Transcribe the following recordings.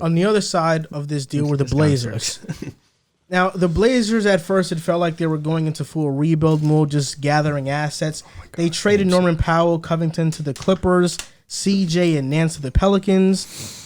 On the other side of this deal were the Blazers. Now, the Blazers, at first, it felt like they were going into full rebuild mode, just gathering assets. They traded Norman Powell, Covington to the Clippers, CJ and Nance to the Pelicans.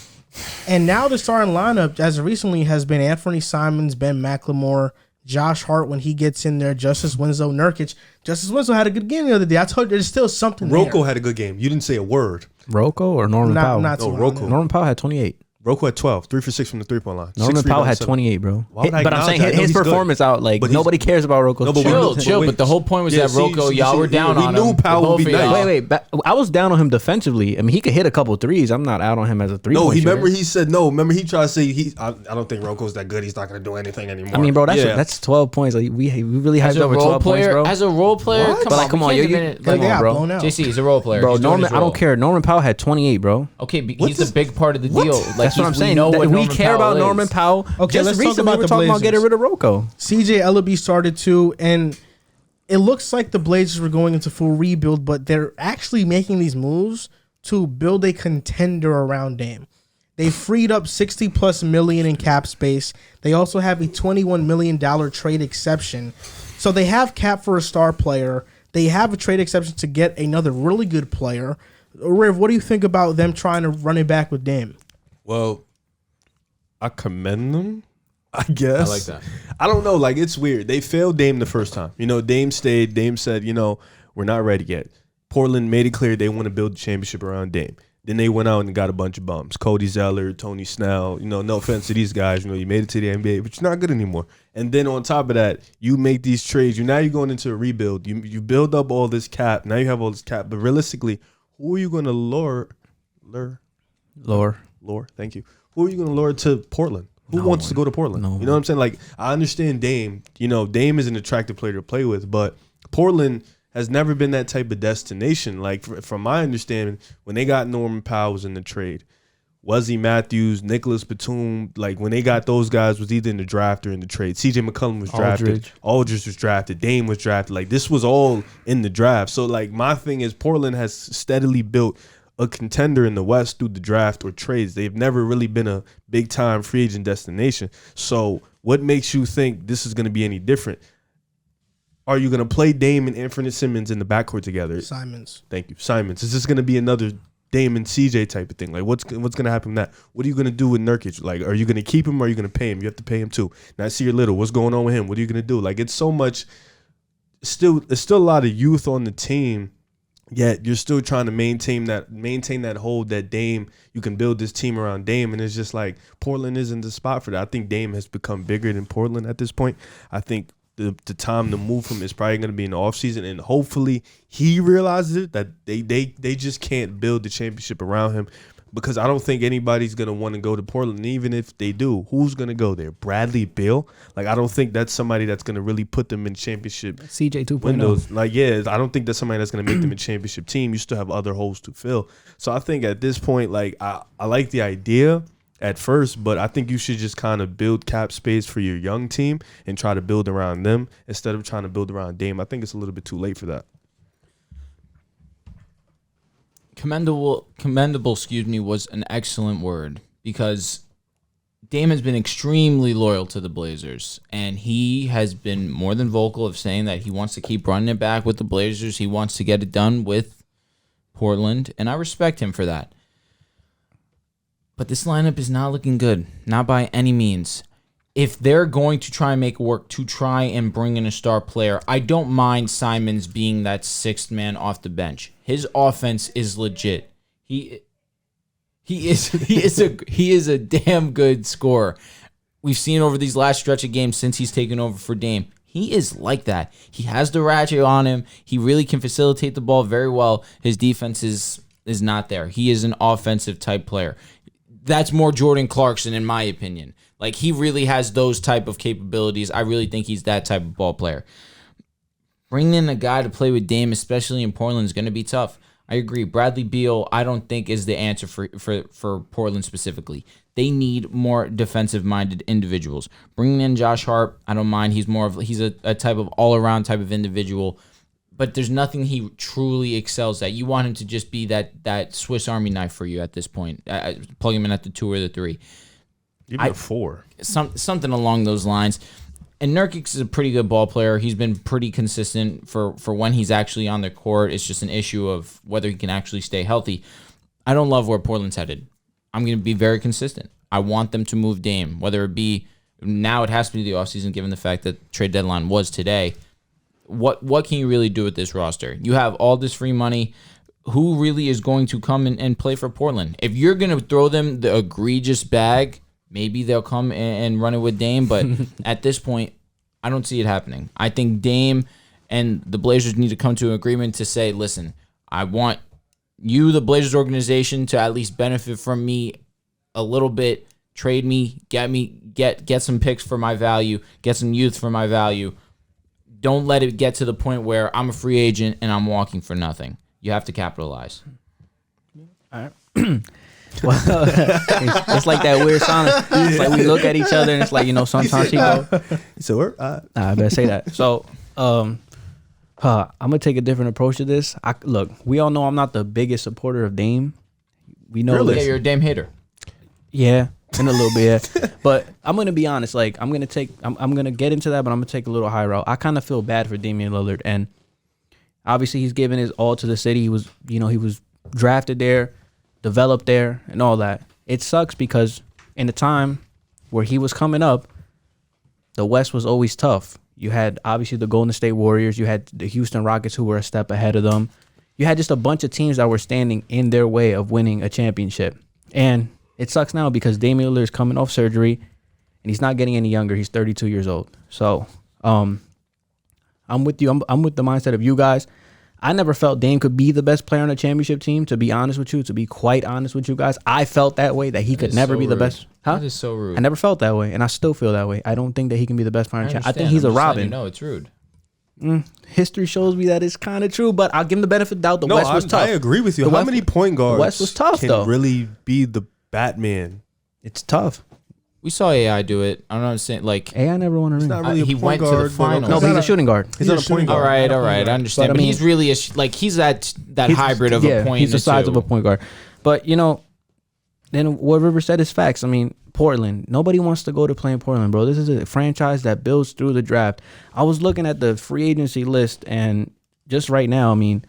And now the starting lineup, as recently, has been Anthony Simons, Ben McLemore, Josh Hart when he gets in there, Justice Winslow, Nurkic. Justice Winslow had a good game the other day. I told you there's still something Rocco there. had a good game. You didn't say a word. Rocco or Norman Powell? Not Rocco. Norman Powell had 28. Rocco had 12, 3 for 6 from the 3-point line. Norman Powell had 28, bro. But I'm saying his performance out, like, nobody cares about Rocco. Chill. But the whole point was that Rocco, y'all were down on him. We knew Powell would be nice. Wait. I was down on him defensively. I mean, he could hit a couple threes. I'm not out on him as a three-point shooter. Remember he said no. Remember he tried to say I don't think Rocco's that good. He's not going to do anything anymore. I mean, bro, that's 12 points. Like we really hyped over 12 points, bro. As a role player, come on, bro. JC, he's a role player. Bro, I don't care. Norman Powell had 28, bro. Okay, he's a big part of the deal. That's what I'm saying. We care about Norman Powell. Okay, just let's talk recently about we're the talking Blazers. about getting rid of Rocco. CJ Ellaby started too, and it looks like the Blazers were going into full rebuild, but they're actually making these moves to build a contender around Dame. They freed up $60+ million in cap space. They also have a $21 million trade exception. So they have cap for a star player. They have a trade exception to get another really good player. Riv, what do you think about them trying to run it back with Dame? Well, I commend them, I guess. I like that. I don't know. Like, it's weird. They failed Dame the first time. Dame stayed. Dame said, we're not ready yet. Portland made it clear they want to build the championship around Dame. Then they went out and got a bunch of bums. Cody Zeller, Tony Snell. No offense to these guys. You made it to the NBA, but you're not good anymore. And then on top of that, you make these trades. Now you're going into a rebuild. You build up all this cap. Now you have all this cap. But realistically, who are you going to lure? Thank you. Who are you going to lure to Portland? Who wants to go to Portland? You know what I'm saying? Like, I understand Dame. Dame is an attractive player to play with, but Portland has never been that type of destination. Like, from my understanding, when they got Norman Powell was in the trade, Wesley Matthews, Nicholas Batum, like, when they got those guys was either in the draft or in the trade. CJ McCollum was drafted. Aldridge was drafted. Dame was drafted. Like, this was all in the draft. So, like, my thing is Portland has steadily built a contender in the West through the draft or trades. They've never really been a big-time free agent destination. So what makes you think this is going to be any different? Are you going to play Dame and Anthony Simmons in the backcourt together? Simons. Thank you. Simons. Is this going to be another Dame and CJ type of thing? Like, what's going to happen with that? What are you going to do with Nurkic? Like, are you going to keep him or are you going to pay him? You have to pay him too. Now, Nasir Little, what's going on with him? What are you going to do? Like, it's so much. There's still a lot of youth on the team. Yet you're still trying to maintain that hold that Dame. You can build this team around Dame, and it's just like Portland isn't the spot for that. I think Dame has become bigger than Portland at this point. I think the time to move him is probably going to be in the offseason, and hopefully he realizes it that they just can't build the championship around him. Because I don't think anybody's going to want to go to Portland. And even if they do, who's going to go there? Bradley Beal? Like, I don't think that's somebody that's going to really put them in championship CJ 2.0. windows. Like, yeah, I don't think that's somebody that's going to make them a championship team. You still have other holes to fill. So I think at this point, like, I like the idea at first, but I think you should just kind of build cap space for your young team and try to build around them instead of trying to build around Dame. I think it's a little bit too late for that. Commendable, was an excellent word because Dame has been extremely loyal to the Blazers, and he has been more than vocal of saying that he wants to keep running it back with the Blazers. He wants to get it done with Portland, and I respect him for that. But this lineup is not looking good, not by any means. If they're going to try and make it work to try and bring in a star player, I don't mind Simons being that sixth man off the bench. His offense is legit. He is a damn good scorer. We've seen over these last stretch of games since he's taken over for Dame. He is like that. He has the ratchet on him. He really can facilitate the ball very well. His defense is not there. He is an offensive type player. That's more Jordan Clarkson in my opinion. Like, he really has those type of capabilities. I really think he's that type of ball player. Bringing in a guy to play with Dame, especially in Portland, is going to be tough. I agree. Bradley Beal, I don't think is the answer for Portland specifically. They need more defensive-minded individuals. Bringing in Josh Hart, I don't mind. He's a type of all-around type of individual, but there's nothing he truly excels at. You want him to just be that Swiss Army knife for you at this point. Plug him in at the 2 or the 3. Give me a 4. Something along those lines. And Nurkic is a pretty good ball player. He's been pretty consistent for when he's actually on the court. It's just an issue of whether he can actually stay healthy. I don't love where Portland's headed. I'm going to be very consistent. I want them to move Dame, whether it be now it has to be the offseason given the fact that trade deadline was today. What can you really do with this roster? You have all this free money. Who really is going to come and play for Portland? If you're going to throw them the egregious bag, maybe they'll come and run it with Dame. But at this point, I don't see it happening. I think Dame and the Blazers need to come to an agreement to say, listen, I want you, the Blazers organization, to at least benefit from me a little bit. Trade me, get some picks for my value, get some youth for my value. Don't let it get to the point where I'm a free agent and I'm walking for nothing. You have to capitalize. All right. Well, it's like that weird silence. It's like we look at each other and it's like, sometimes he go. So I better say that. So, I'm gonna take a different approach to this. Look, we all know I'm not the biggest supporter of Dame. We know Really? this. Yeah, you're a Dame hater. Yeah, in a little bit. Yeah. But I'm gonna be honest. Like I'm gonna get into that, but I'm gonna take a little high route. I kind of feel bad for Damian Lillard, and obviously he's given his all to the city. He was drafted there, developed there, and all that. It sucks because in the time where he was coming up, the West was always tough. You had obviously the Golden State Warriors. You had the Houston Rockets, who were a step ahead of them. You had just a bunch of teams that were standing in their way of winning a championship. And it sucks now because Damian Lillard is coming off surgery, and he's not getting any younger. He's 32 years old. So I'm with you. I'm with the mindset of you guys. I never felt Dame could be the best player on a championship team, to be honest with you, to be quite honest with you guys. I felt that way, that he could never be the best. Huh? That is so rude. I never felt that way, and I still feel that way. I don't think that he can be the best player on a championship. I think he's a Robin. No, it's rude. History shows me that it's kind of true, but I'll give him the benefit of the doubt. The West was tough. I agree with you. How many point guards West was tough, can though. really be the Batman? It's tough. We saw AI do it. I don't understand. Like AI never won a ring. Not really a he point went to the guard, finals. No, but he's a shooting guard. He's not a point guard. all right. I understand. But, But, I mean, he's really he's that hybrid of a point. He's the and size two. of a point guard. But then what River said is facts. I mean, Portland. Nobody wants to go to play in Portland, bro. This is a franchise that builds through the draft. I was looking at the free agency list, and just right now, I mean,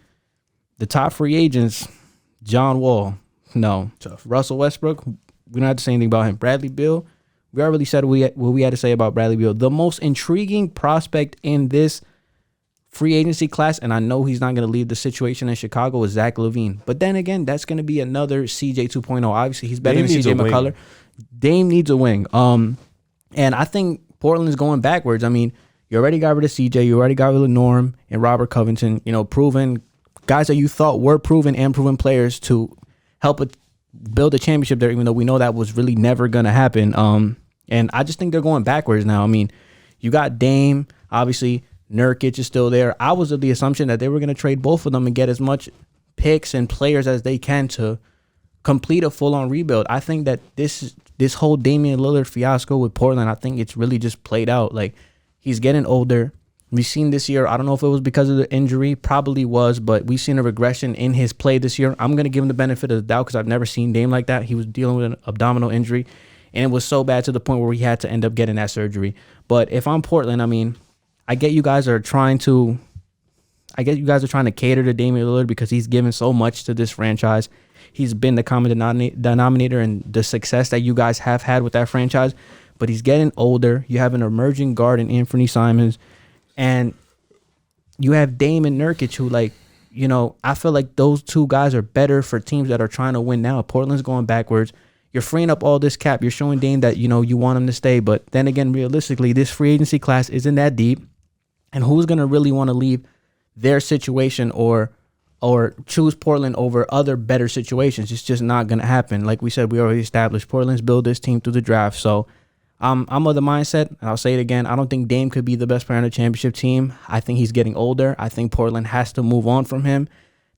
the top free agents: John Wall, no, Tough. Russell Westbrook. We don't have to say anything about him. Bradley Beal. We already said what we had to say about Bradley Beal. The most intriguing prospect in this free agency class, and I know he's not going to leave the situation in Chicago, is Zach LaVine. But then again, that's going to be another CJ 2.0. Obviously, he's better than CJ McCullough. Dame needs a wing. And I think Portland's going backwards. I mean, you already got rid of CJ. You already got rid of Norm and Robert Covington. Proven guys that you thought were proven and proven players to help build a championship there, even though we know that was really never going to happen. And I just think they're going backwards now. I mean, you got Dame, obviously Nurkic is still there. I was of the assumption that they were going to trade both of them and get as much picks and players as they can to complete a full-on rebuild. I think that this whole Damian Lillard fiasco with Portland, I think it's really just played out. Like, he's getting older. We've seen this year, I don't know if it was because of the injury, probably was, but we've seen a regression in his play this year. I'm going to give him the benefit of the doubt because I've never seen Dame like that. He was dealing with an abdominal injury, and it was so bad to the point where he had to end up getting that surgery. But if I'm Portland, I mean, I get you guys are trying to cater to Damian Lillard because he's given so much to this franchise. He's been the common denominator and the success that you guys have had with that franchise. But he's getting older. You have an emerging guard in Anthony Simons. And you have Dame and Nurkic who, I feel like those two guys are better for teams that are trying to win now. Portland's going backwards. You're freeing up all this cap. You're showing Dame that, you want him to stay. But then again, realistically, this free agency class isn't that deep. And who's going to really want to leave their situation or choose Portland over other better situations? It's just not going to happen. Like we said, we already established Portland's build this team through the draft. So I'm of the mindset, and I'll say it again, I don't think Dame could be the best player on the championship team. I think he's getting older. I think Portland has to move on from him.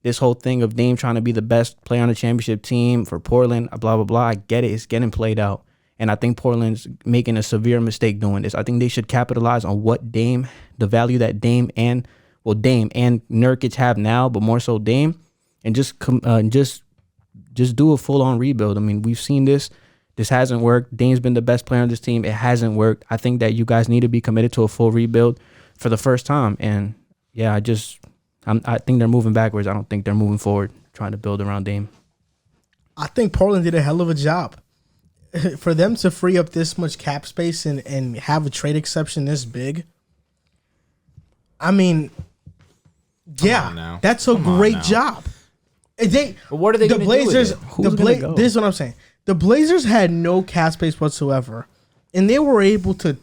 This whole thing of Dame trying to be the best player on the championship team for Portland, blah, blah, blah, I get it. It's getting played out. And I think Portland's making a severe mistake doing this. I think they should capitalize on what the value that Dame and Nurkic have now, but more so Dame, and just do a full-on rebuild. I mean, we've seen this This hasn't worked. Dame's been the best player on this team. It hasn't worked. I think that you guys need to be committed to a full rebuild for the first time. And yeah, I think they're moving backwards. I don't think they're moving forward, trying to build around Dame. I think Portland did a hell of a job. For them to free up this much cap space and have a trade exception this big, I mean, yeah, that's a great job. But what are they going to do with it? This is what I'm saying. The Blazers had no cap space whatsoever, and they were able to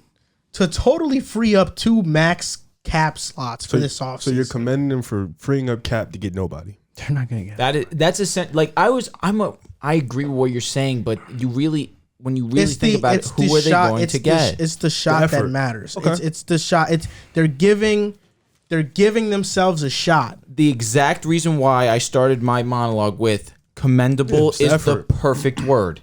totally free up 2 max cap slots for this offseason. So you're commending them for freeing up cap to get nobody. They're not going to get that's I agree with what you're saying, but when you really think about it, who are they going to get? It's the shot that matters. Okay. It's the shot. They're giving themselves a shot. The exact reason why I started my monologue with commendable is effort. the perfect word.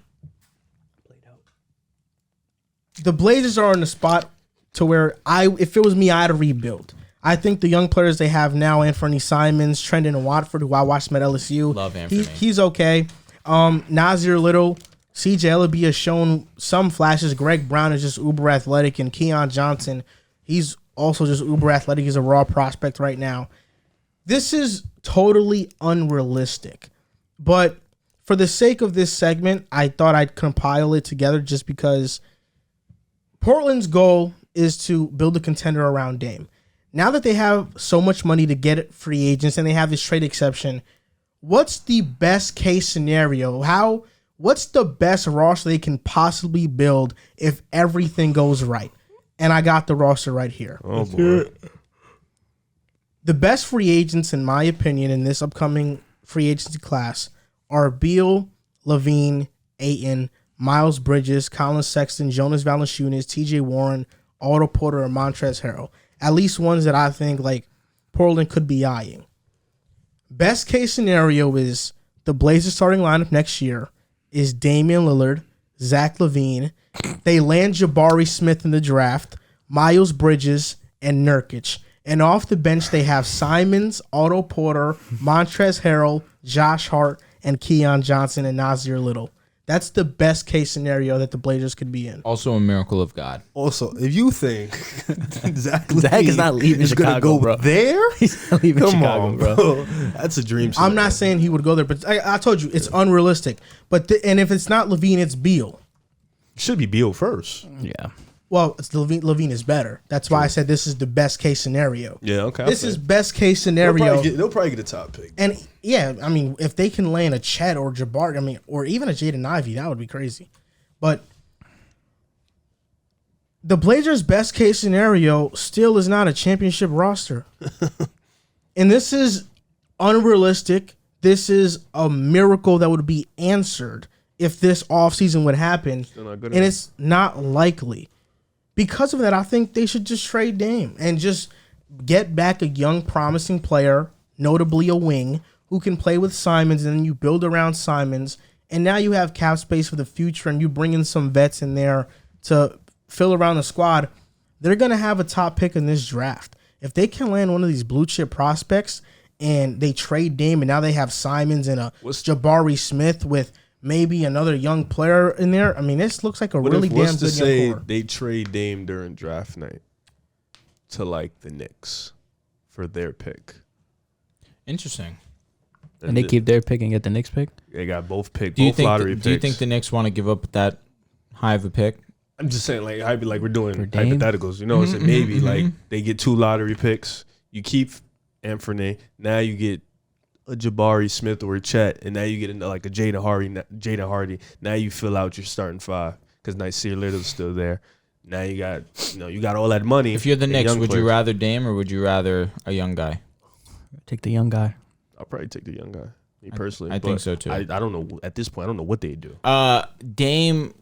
The Blazers are in the spot to where if it was me, I'd rebuild. I think the young players they have now, Anthony Simons, Trendon Watford, who I watched him at LSU. Love Anthony. He's okay. Nasir Little, CJ Ellaby has shown some flashes. Greg Brown is just uber athletic, and Keon Johnson, he's also just uber athletic. He's a raw prospect right now. This is totally unrealistic. But for the sake of this segment, I thought I'd compile it together just because Portland's goal is to build a contender around Dame. Now that they have so much money to get free agents and they have this trade exception, what's the best case scenario? What's the best roster they can possibly build if everything goes right? And I got the roster right here. Oh, boy. The best free agents, in my opinion, in this upcoming free agency class are Beal, Levine, Ayton, Miles Bridges, Colin Sexton, Jonas Valanciunas, TJ Warren, Otto Porter, and Montrezl Harrell. At least ones that I think like Portland could be eyeing. Best case scenario is the Blazers starting lineup next year is Damian Lillard, Zach LaVine. They land Jabari Smith in the draft, Miles Bridges, and Nurkic. And off the bench, they have Simons, Otto Porter, Montrezl Harrell, Josh Hart, and Keon Johnson and Nasir Little. That's the best case scenario that the Blazers could be in. Also a miracle of God. Also, if you think Zach is not leaving Chicago, go bro. there, He's not leaving Chicago, on, bro. That's a dream scenario. I'm not saying he would go there, but I told you, it's unrealistic. And if it's not Levine, it's Beal. It should be Beal first. Yeah. Well, it's Levine is better. That's why I said this is the best case scenario. Yeah, okay. This is best case scenario. They'll probably get a top pick. And yeah, I mean, if they can land a Chet or Jabari, I mean, or even a Jaden Ivey, that would be crazy. But the Blazers' best case scenario still is not a championship roster. And this is unrealistic. This is a miracle that would be answered if this offseason would happen. And it's not likely. Because of that, I think they should just trade Dame and just get back a young, promising player, notably a wing, who can play with Simons, and then you build around Simons, and now you have cap space for the future, and you bring in some vets in there to fill around the squad. They're going to have a top pick in this draft. If they can land one of these blue-chip prospects and they trade Dame, and now they have Simons and a Jabari Smith with maybe another young player in there. I mean, this looks like a really damn good young core. They trade Dame during draft night to like the Knicks for their pick. Interesting. And they keep their pick and get the Knicks pick? They got both picks, Do you both think lottery picks. Do you think the Knicks want to give up that high of a pick? I'm just saying, like we're doing Dame? hypotheticals. You know, it's maybe like they get 2 lottery picks. You keep Anthony. Now you get a Jabari Smith or a Chet, and now you get like a Jaden Hardy. Now you fill out your starting 5 because Nasir Little's still there. Now you got all that money. If you're the Knicks, would you rather Dame or would you rather a young guy? Take the young guy. I'll probably take the young guy. Me personally, I think so too. I don't know at this point. I don't know what they do. Dame,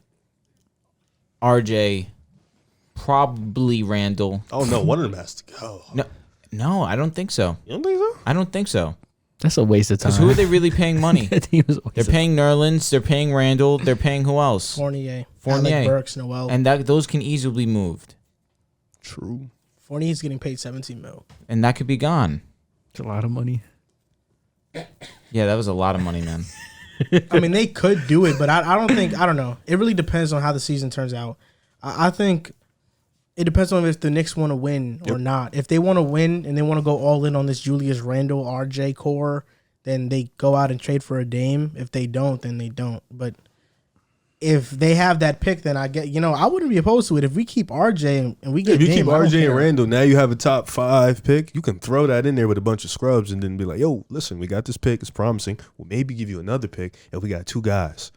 RJ, probably Randall. Oh no, one of them has to go. No, I don't think so. You don't think so? I don't think so. That's a waste of time. Because who are they really paying money? They're They're paying Nerlens. They're paying Randall. They're paying who else? Fournier. Alec Burks, Noel. And those can easily be moved. True. Fournier's getting paid $17 million. And that could be gone. It's a lot of money. Yeah, that was a lot of money, man. I mean, they could do it, but I don't know. It really depends on how the season turns out. I think it depends on if the Knicks want to win or not. If they want to win and they want to go all in on this Julius Randle, RJ core, then they go out and trade for a Dame. If they don't, then they don't. But if they have that pick, then I get, I wouldn't be opposed to it. If we keep RJ and we get if you Dame, keep RJ and Randall, now you have a top 5 pick. You can throw that in there with a bunch of scrubs and then be like, yo, listen, we got this pick. It's promising. We'll maybe give you another pick if we got 2 guys.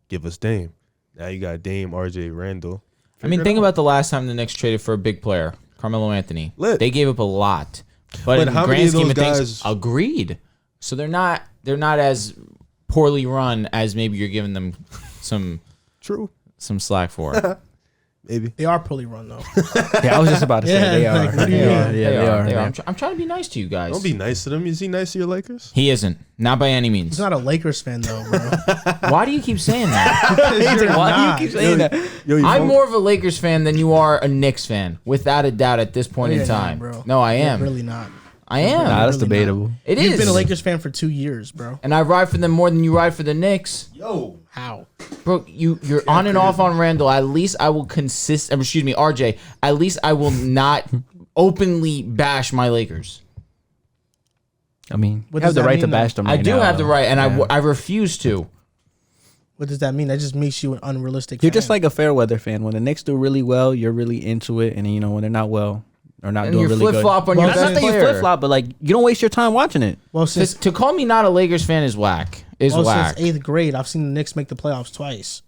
Give us Dame. Now you got Dame, RJ, Randall. I mean, think about the last time the Knicks traded for a big player, Carmelo Anthony. They gave up a lot, but in the grand scheme of things, agreed. So they're not as poorly run as maybe you're giving them some slack for. Maybe they are poorly run though. Yeah, I was just about to say they are. Like, They are. I'm trying to be nice to you guys. Don't be nice to them. Is he nice to your Lakers? He isn't. Not by any means. He's not a Lakers fan though, bro. Why do you keep saying that? Why do you keep saying that? I'm more of a Lakers fan than you are a Knicks fan, without a doubt. At this point in time, bro. No, I am. You're really not. I am. Nah, that's really debatable. Not. It You've is. been a Lakers fan for 2 years, bro. And I ride for them more than you ride for the Knicks. Yo, how? Bro, you're on and off on Randall. At least I will RJ. At least I will not openly bash my Lakers. I mean, What you have does the that right mean, to though? bash them. I Right do now, have the right, and yeah. I refuse to. What does that mean? That just makes you an unrealistic You're fan. just like a fair weather fan. When the Knicks do really well, you're really into it, and when they're not well or not And doing you really good, flip flop on Well, your that's best not that you player. flip flop, but like you don't waste your time watching it. well, since To call me not a Lakers fan is whack. Is whack. since 8th grade, I've seen the Knicks make the playoffs twice.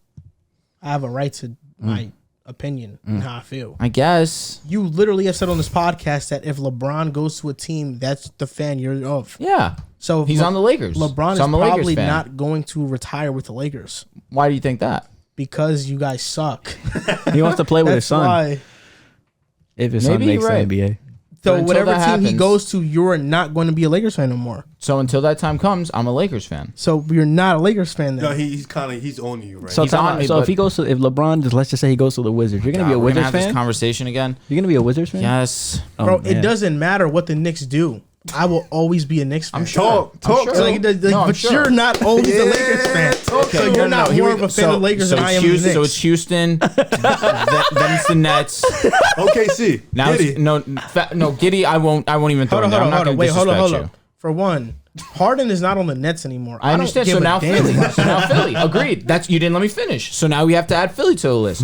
I have a right to my opinion and how I feel. I guess. You literally have said on this podcast that if LeBron goes to a team, that's the fan you're of. Yeah. So if He's on the Lakers. LeBron So I'm a is Lakers probably fan. not going to retire with the Lakers Why do you think that? because you guys suck. He wants to play with his That's son. why. If his Maybe son makes you're right. the NBA, So until whatever that team he happens- goes to, you're not going to be a Lakers fan no more. So until that time comes, I'm a Lakers fan. So you're not a Lakers fan then. no, he's owning you right. so, He's on me, so but- if he goes to, if LeBron, let's just say he goes to the Wizards, you're gonna be a We're gonna Wizards have this fan. conversation again. You're gonna be a Wizards fan. Yes. Oh, Bro, it man. doesn't matter what the Knicks do. I will always be a Knicks fan. I'm sure. Talk. I'm So, like, No, I'm but sure. you're not always a Lakers fan. So you're not more of a fan of the Lakers than I am of the Knicks. So it's Houston, then it's the Nets. OKC. Now Giddy. it's, no Giddy. I won't even throw Hold on, him there. I'm not going to Wait, hold disrespect on. you. For one, Harden is not on the Nets anymore. I understand. don't So give a now damn Philly. about So now Philly. Agreed. You didn't let me finish. So now we have to add Philly to the list.